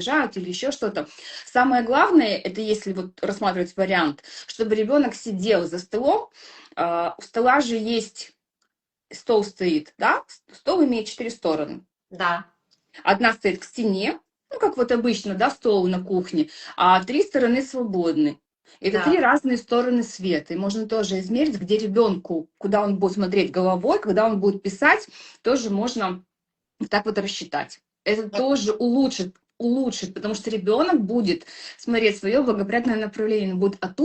уезжают или еще что-то. Самое главное, это если вот рассматривать вариант, чтобы ребенок сидел за столом. У стола же есть, стол стоит, да? Стол имеет 4 стороны. Да. Одна стоит к стене, ну, как вот обычно, да, стол на кухне, а 3 стороны свободны. Это 3 разные стороны света. И можно тоже измерить, где ребенку, куда он будет смотреть головой, когда он будет писать, тоже можно так вот рассчитать. Это Да. тоже улучшит, потому что ребенок будет смотреть свое благоприятное направление, он будет оттуда